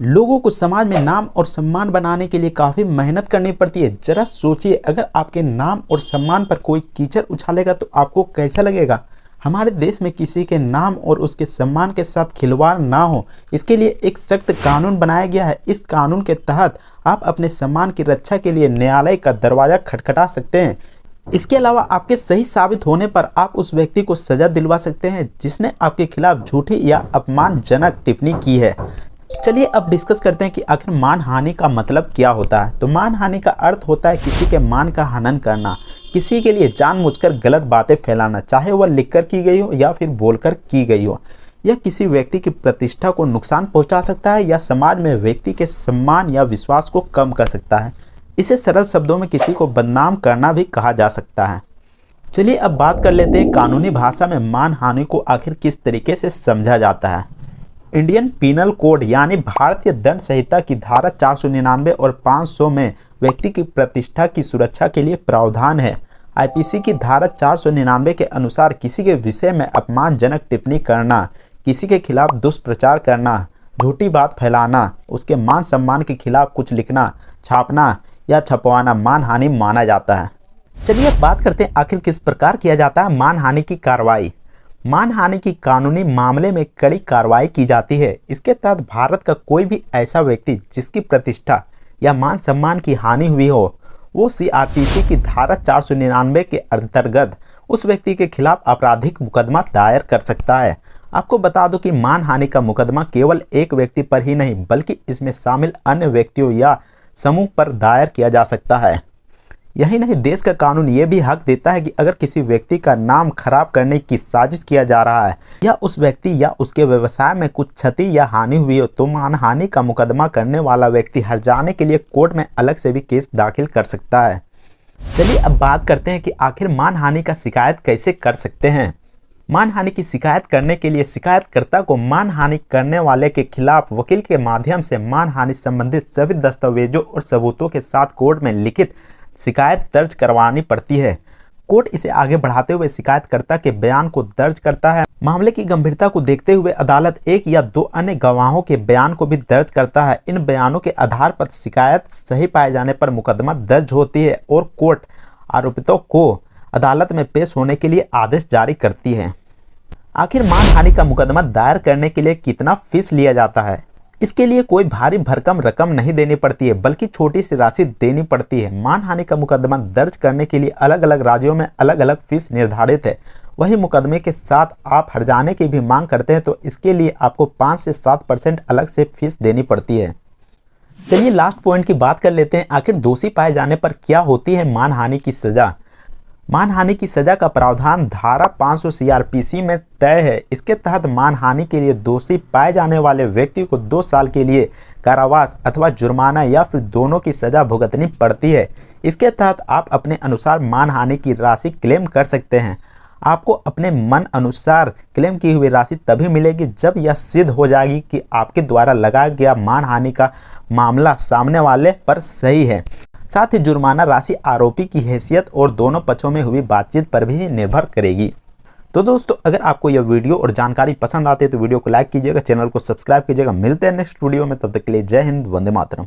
लोगों को समाज में नाम और सम्मान बनाने के लिए काफ़ी मेहनत करनी पड़ती है। जरा सोचिए, अगर आपके नाम और सम्मान पर कोई कीचड़ उछालेगा तो आपको कैसा लगेगा। हमारे देश में किसी के नाम और उसके सम्मान के साथ खिलवाड़ ना हो, इसके लिए एक सख्त कानून बनाया गया है। इस कानून के तहत आप अपने सम्मान की रक्षा के लिए न्यायालय का दरवाज़ा खटखटा सकते हैं। इसके अलावा आपके सही साबित होने पर आप उस व्यक्ति को सजा दिलवा सकते हैं जिसने आपके खिलाफ झूठी या अपमानजनक टिप्पणी की है। चलिए अब डिस्कस करते हैं कि आखिर मानहानि का मतलब क्या होता है। तो मानहानि का अर्थ होता है किसी के मान का हनन करना, किसी के लिए जानबूझकर गलत बातें फैलाना, चाहे वह लिखकर की गई हो या फिर बोलकर की गई हो। यह किसी व्यक्ति की प्रतिष्ठा को नुकसान पहुंचा सकता है या समाज में व्यक्ति के सम्मान या विश्वास को कम कर सकता है। इसे सरल शब्दों में किसी को बदनाम करना भी कहा जा सकता है। चलिए अब बात कर लेते हैं कानूनी भाषा में मानहानि को आखिर किस तरीके से समझा जाता है। इंडियन पीनल कोड यानी भारतीय दंड संहिता की धारा 499 और 500 में व्यक्ति की प्रतिष्ठा की सुरक्षा के लिए प्रावधान है। आईपीसी की धारा 499 के अनुसार किसी के विषय में अपमानजनक टिप्पणी करना, किसी के खिलाफ दुष्प्रचार करना, झूठी बात फैलाना, उसके मान सम्मान के खिलाफ कुछ लिखना, छापना या छपवाना मानहानि माना जाता है। चलिए अब बात करते हैं आखिर किस प्रकार किया जाता है मानहानि की कार्रवाई। मानहानि की कानूनी मामले में कड़ी कार्रवाई की जाती है। इसके तहत भारत का कोई भी ऐसा व्यक्ति जिसकी प्रतिष्ठा या मान सम्मान की हानि हुई हो, वो सीआरपीसी की धारा 499 के अंतर्गत उस व्यक्ति के खिलाफ आपराधिक मुकदमा दायर कर सकता है। आपको बता दो कि मानहानि का मुकदमा केवल एक व्यक्ति पर ही नहीं बल्कि इसमें शामिल अन्य व्यक्तियों या समूह पर दायर किया जा सकता है। यही नहीं, देश का कानून ये भी हक देता है कि अगर किसी व्यक्ति का नाम खराब करने की साजिश किया जा रहा है या उस व्यक्ति या उसके व्यवसाय में कुछ क्षति या हानि हुई हो तो मानहानि का मुकदमा करने वाला व्यक्ति हर्जाने के लिए कोर्ट में अलग से भी केस दाखिल कर सकता है। चलिए अब बात करते हैं कि आखिर मानहानि का शिकायत कैसे कर सकते हैं। मानहानि की शिकायत करने के लिए शिकायतकर्ता को मानहानि करने वाले के खिलाफ वकील के माध्यम से मानहानि संबंधित सभी दस्तावेजों और सबूतों के साथ कोर्ट में लिखित शिकायत दर्ज करवानी पड़ती है। कोर्ट इसे आगे बढ़ाते हुए शिकायतकर्ता के बयान को दर्ज करता है। मामले की गंभीरता को देखते हुए अदालत एक या दो अन्य गवाहों के बयान को भी दर्ज करता है। इन बयानों के आधार पर शिकायत सही पाए जाने पर मुकदमा दर्ज होती है और कोर्ट आरोपितों को अदालत में पेश होने के लिए आदेश जारी करती है। आखिर मानहानि का मुकदमा दायर करने के लिए कितना फीस लिया जाता है। इसके लिए कोई भारी भरकम रकम नहीं देनी पड़ती है बल्कि छोटी सी राशि देनी पड़ती है। मानहानि का मुकदमा दर्ज करने के लिए अलग अलग राज्यों में अलग अलग फीस निर्धारित है। वही मुकदमे के साथ आप हर्जाने की भी मांग करते हैं तो इसके लिए आपको 5 से 7% अलग से फीस देनी पड़ती है। चलिए लास्ट पॉइंट की बात कर लेते हैं। आखिर दोषी पाए जाने पर क्या होती है मानहानि की सजा। मानहानि की सजा का प्रावधान धारा 500 सीआरपीसी में तय है। इसके तहत मानहानि के लिए दोषी पाए जाने वाले व्यक्ति को 2 साल के लिए कारावास अथवा जुर्माना या फिर दोनों की सजा भुगतनी पड़ती है। इसके तहत आप अपने अनुसार मानहानि की राशि क्लेम कर सकते हैं। आपको अपने मन अनुसार क्लेम की हुई राशि तभी मिलेगी जब यह सिद्ध हो जाएगी कि आपके द्वारा लगाया गया मानहानि का मामला सामने वाले पर सही है। साथ ही जुर्माना राशि आरोपी की हैसियत और दोनों पक्षों में हुई बातचीत पर भी निर्भर करेगी। तो दोस्तों, अगर आपको यह वीडियो और जानकारी पसंद आती है तो वीडियो को लाइक कीजिएगा, चैनल को सब्सक्राइब कीजिएगा। मिलते हैं नेक्स्ट वीडियो में, तब तक के लिए जय हिंद, वंदे मातरम।